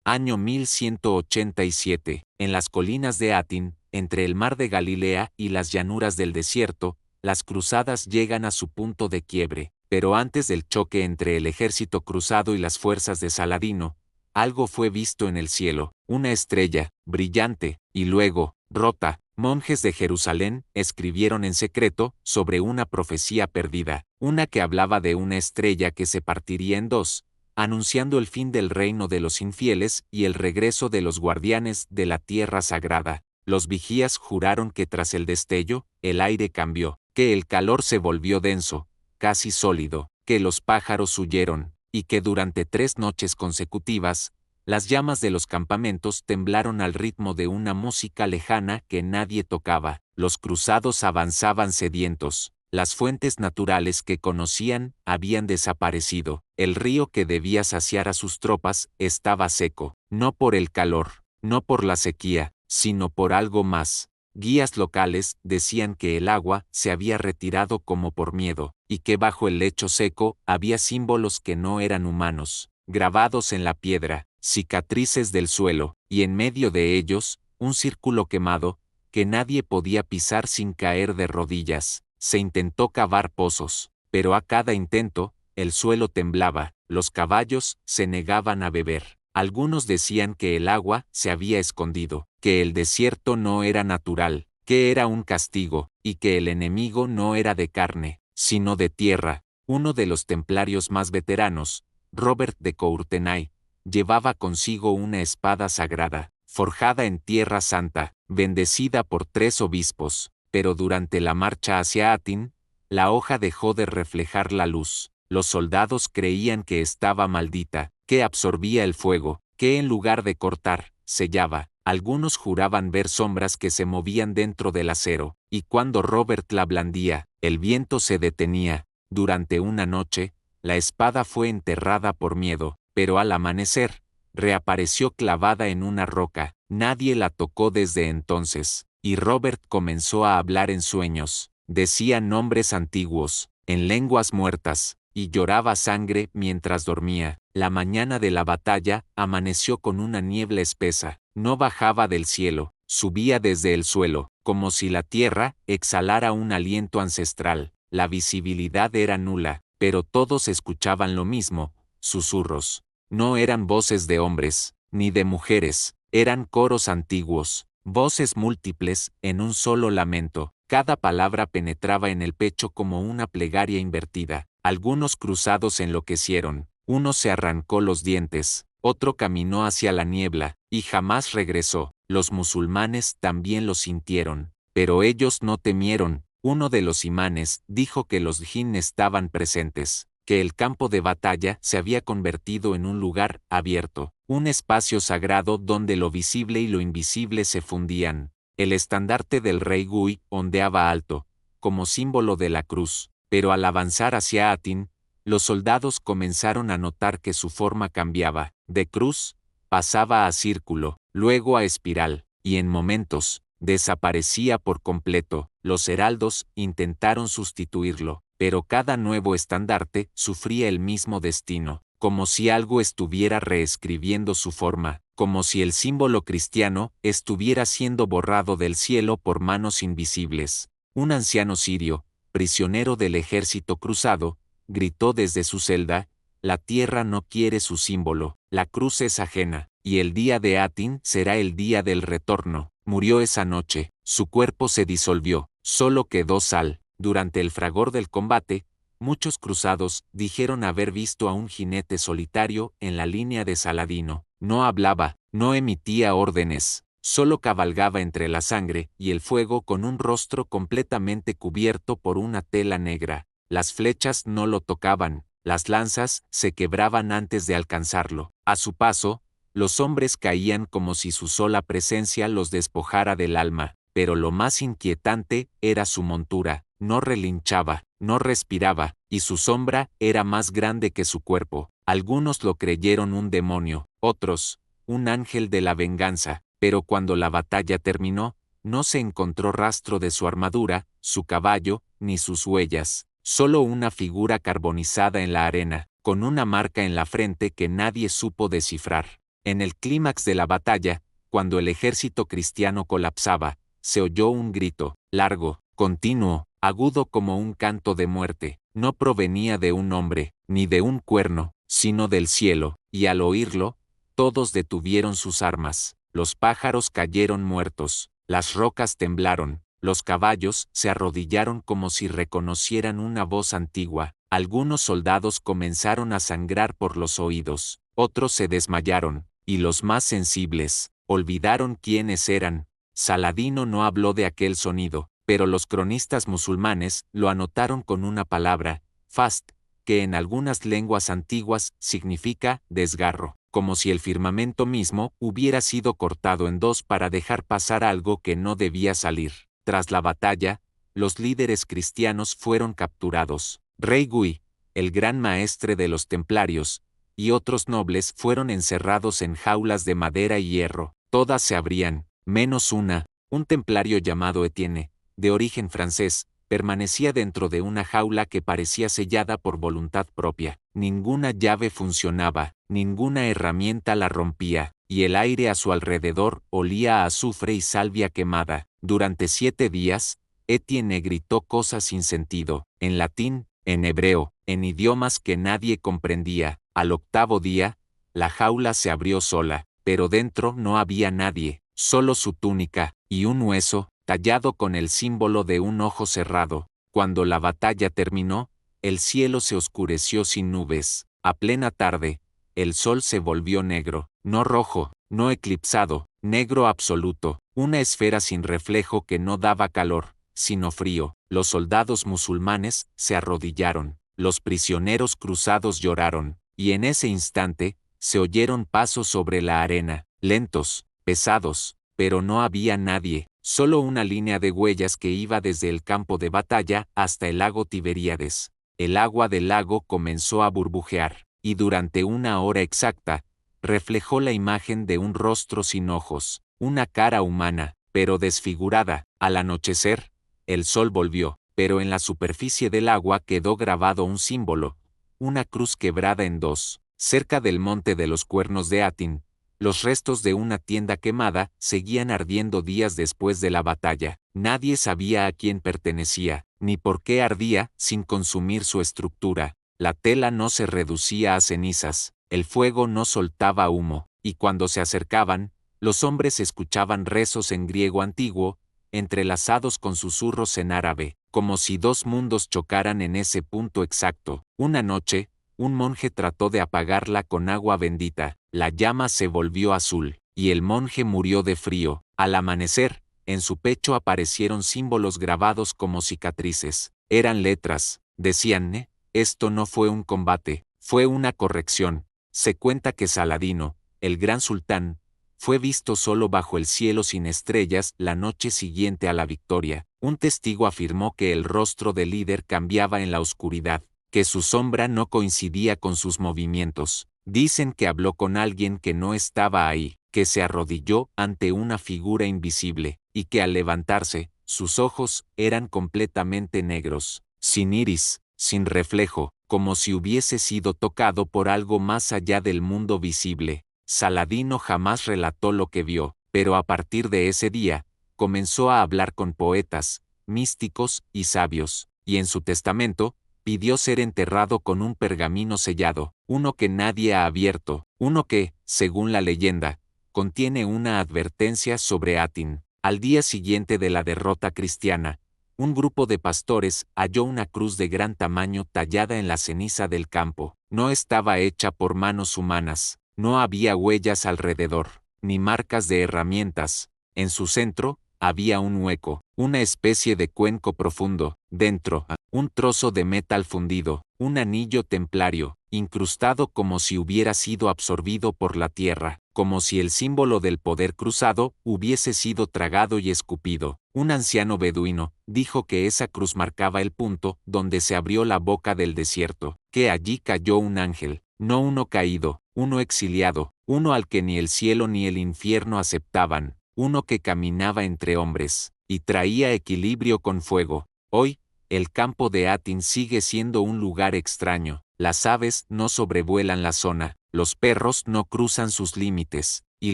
Año 1187. En las colinas de Atin, entre el mar de Galilea y las llanuras del desierto, las cruzadas llegan a su punto de quiebre, pero antes del choque entre el ejército cruzado y las fuerzas de Saladino, algo fue visto en el cielo, una estrella, brillante, y luego, rota. Monjes de Jerusalén escribieron en secreto sobre una profecía perdida, una que hablaba de una estrella que se partiría en dos, anunciando el fin del reino de los infieles y el regreso de los guardianes de la tierra sagrada. Los vigías juraron que tras el destello, el aire cambió, que el calor se volvió denso, casi sólido, que los pájaros huyeron, y que durante 3 noches consecutivas, las llamas de los campamentos temblaron al ritmo de una música lejana que nadie tocaba. Los cruzados avanzaban sedientos. Las fuentes naturales que conocían habían desaparecido. El río que debía saciar a sus tropas estaba seco, no por el calor, no por la sequía, sino por algo más. Guías locales decían que el agua se había retirado como por miedo, y que bajo el lecho seco había símbolos que no eran humanos, grabados en la piedra, cicatrices del suelo, y en medio de ellos, un círculo quemado, que nadie podía pisar sin caer de rodillas. Se intentó cavar pozos, pero a cada intento, el suelo temblaba, los caballos se negaban a beber. Algunos decían que el agua se había escondido, que el desierto no era natural, que era un castigo, y que el enemigo no era de carne, sino de tierra. Uno de los templarios más veteranos, Robert de Courtenay, llevaba consigo una espada sagrada, forjada en tierra santa, bendecida por 3 obispos, pero durante la marcha hacia Atin, la hoja dejó de reflejar la luz. Los soldados creían que estaba maldita, que absorbía el fuego, que en lugar de cortar, sellaba. Algunos juraban ver sombras que se movían dentro del acero, y cuando Robert la blandía, el viento se detenía. Durante una noche, la espada fue enterrada por miedo, pero al amanecer, reapareció clavada en una roca. Nadie la tocó desde entonces, y Robert comenzó a hablar en sueños. Decía nombres antiguos, en lenguas muertas, y lloraba sangre mientras dormía. La mañana de la batalla amaneció con una niebla espesa. No bajaba del cielo, subía desde el suelo, como si la tierra exhalara un aliento ancestral. La visibilidad era nula, pero todos escuchaban lo mismo, susurros. No eran voces de hombres, ni de mujeres, eran coros antiguos, voces múltiples en un solo lamento. Cada palabra penetraba en el pecho como una plegaria invertida. Algunos cruzados enloquecieron, uno se arrancó los dientes, otro caminó hacia la niebla, y jamás regresó. Los musulmanes también lo sintieron, pero ellos no temieron. Uno de los imanes dijo que los jinn estaban presentes, que el campo de batalla se había convertido en un lugar abierto, un espacio sagrado donde lo visible y lo invisible se fundían. El estandarte del rey Gui ondeaba alto, como símbolo de la cruz, pero al avanzar hacia Atin, los soldados comenzaron a notar que su forma cambiaba. De cruz, pasaba a círculo, luego a espiral, y en momentos, desaparecía por completo. Los heraldos intentaron sustituirlo, pero cada nuevo estandarte sufría el mismo destino, como si algo estuviera reescribiendo su forma, como si el símbolo cristiano estuviera siendo borrado del cielo por manos invisibles. Un anciano sirio, prisionero del ejército cruzado, gritó desde su celda: «La tierra no quiere su símbolo, la cruz es ajena, y el día de Atin será el día del retorno». Murió esa noche, su cuerpo se disolvió, solo quedó sal. Durante el fragor del combate, muchos cruzados dijeron haber visto a un jinete solitario en la línea de Saladino. No hablaba, no emitía órdenes, solo cabalgaba entre la sangre y el fuego con un rostro completamente cubierto por una tela negra. Las flechas no lo tocaban, las lanzas se quebraban antes de alcanzarlo. A su paso, los hombres caían como si su sola presencia los despojara del alma, pero lo más inquietante era su montura. No relinchaba, no respiraba, y su sombra era más grande que su cuerpo. Algunos lo creyeron un demonio, otros, un ángel de la venganza, pero cuando la batalla terminó, no se encontró rastro de su armadura, su caballo, ni sus huellas, solo una figura carbonizada en la arena, con una marca en la frente que nadie supo descifrar. En el clímax de la batalla, cuando el ejército cristiano colapsaba, se oyó un grito, largo, continuo, agudo como un canto de muerte. No provenía de un hombre, ni de un cuerno, sino del cielo, y al oírlo, todos detuvieron sus armas. Los pájaros cayeron muertos, las rocas temblaron, los caballos se arrodillaron como si reconocieran una voz antigua. Algunos soldados comenzaron a sangrar por los oídos, otros se desmayaron, y los más sensibles olvidaron quiénes eran. Saladino no habló de aquel sonido, pero los cronistas musulmanes lo anotaron con una palabra, fast, que en algunas lenguas antiguas significa desgarro, como si el firmamento mismo hubiera sido cortado en dos para dejar pasar algo que no debía salir. Tras la batalla, los líderes cristianos fueron capturados. Rey Gui, el gran maestre de los templarios, y otros nobles fueron encerrados en jaulas de madera y hierro. Todas se abrían, menos una. Un templario llamado Etienne, de origen francés, permanecía dentro de una jaula que parecía sellada por voluntad propia. Ninguna llave funcionaba, ninguna herramienta la rompía, y el aire a su alrededor olía a azufre y salvia quemada. Durante 7 días, Etienne gritó cosas sin sentido, en latín, en hebreo, en idiomas que nadie comprendía. Al 8º día, la jaula se abrió sola, pero dentro no había nadie, solo su túnica, y un hueso, tallado con el símbolo de un ojo cerrado. Cuando la batalla terminó, el cielo se oscureció sin nubes. A plena tarde, el sol se volvió negro, no rojo, no eclipsado, negro absoluto, una esfera sin reflejo que no daba calor, sino frío. Los soldados musulmanes se arrodillaron, los prisioneros cruzados lloraron, y en ese instante, se oyeron pasos sobre la arena, lentos, pesados, pero no había nadie, solo una línea de huellas que iba desde el campo de batalla hasta el lago Tiberíades. El agua del lago comenzó a burbujear, y durante 1 hora exacta, reflejó la imagen de un rostro sin ojos, una cara humana, pero desfigurada. Al anochecer, el sol volvió, pero en la superficie del agua quedó grabado un símbolo, una cruz quebrada en dos. Cerca del monte de los Cuernos de Atin, los restos de una tienda quemada seguían ardiendo días después de la batalla. Nadie sabía a quién pertenecía, ni por qué ardía sin consumir su estructura. La tela no se reducía a cenizas, el fuego no soltaba humo, y cuando se acercaban, los hombres escuchaban rezos en griego antiguo, entrelazados con susurros en árabe, como si dos mundos chocaran en ese punto exacto. Una noche, un monje trató de apagarla con agua bendita, la llama se volvió azul, y el monje murió de frío. Al amanecer, en su pecho aparecieron símbolos grabados como cicatrices. Eran letras, decían, esto no fue un combate, fue una corrección. Se cuenta que Saladino, el gran sultán, fue visto solo bajo el cielo sin estrellas la noche siguiente a la victoria. Un testigo afirmó que el rostro del líder cambiaba en la oscuridad, que su sombra no coincidía con sus movimientos. Dicen que habló con alguien que no estaba ahí, que se arrodilló ante una figura invisible, y que al levantarse, sus ojos eran completamente negros, sin iris, sin reflejo, como si hubiese sido tocado por algo más allá del mundo visible. Saladino jamás relató lo que vio, pero a partir de ese día, comenzó a hablar con poetas, místicos y sabios, y en su testamento, pidió ser enterrado con un pergamino sellado, uno que nadie ha abierto, uno que, según la leyenda, contiene una advertencia sobre Atin. Al día siguiente de la derrota cristiana, un grupo de pastores halló una cruz de gran tamaño tallada en la ceniza del campo. No estaba hecha por manos humanas, no había huellas alrededor, ni marcas de herramientas. En su centro, había un hueco, una especie de cuenco profundo. Dentro, un trozo de metal fundido, un anillo templario, incrustado como si hubiera sido absorbido por la tierra, como si el símbolo del poder cruzado hubiese sido tragado y escupido. Un anciano beduino dijo que esa cruz marcaba el punto donde se abrió la boca del desierto, que allí cayó un ángel, no uno caído, uno exiliado, uno al que ni el cielo ni el infierno aceptaban, uno que caminaba entre hombres, y traía equilibrio con fuego. Hoy, el campo de Atin sigue siendo un lugar extraño. Las aves no sobrevuelan la zona, los perros no cruzan sus límites, y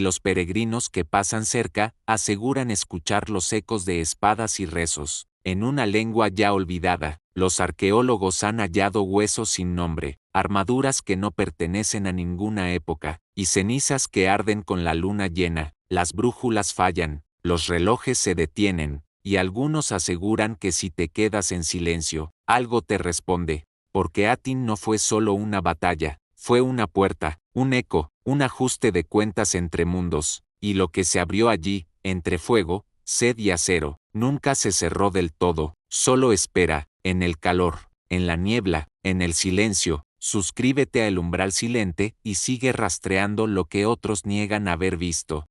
los peregrinos que pasan cerca aseguran escuchar los ecos de espadas y rezos. En una lengua ya olvidada, los arqueólogos han hallado huesos sin nombre, armaduras que no pertenecen a ninguna época, y cenizas que arden con la luna llena. Las brújulas fallan, los relojes se detienen, y algunos aseguran que si te quedas en silencio, algo te responde, porque Atin no fue solo una batalla, fue una puerta, un eco, un ajuste de cuentas entre mundos, y lo que se abrió allí, entre fuego, sed y acero, nunca se cerró del todo, solo espera, en el calor, en la niebla, en el silencio. Suscríbete a El Umbral Silente y sigue rastreando lo que otros niegan haber visto.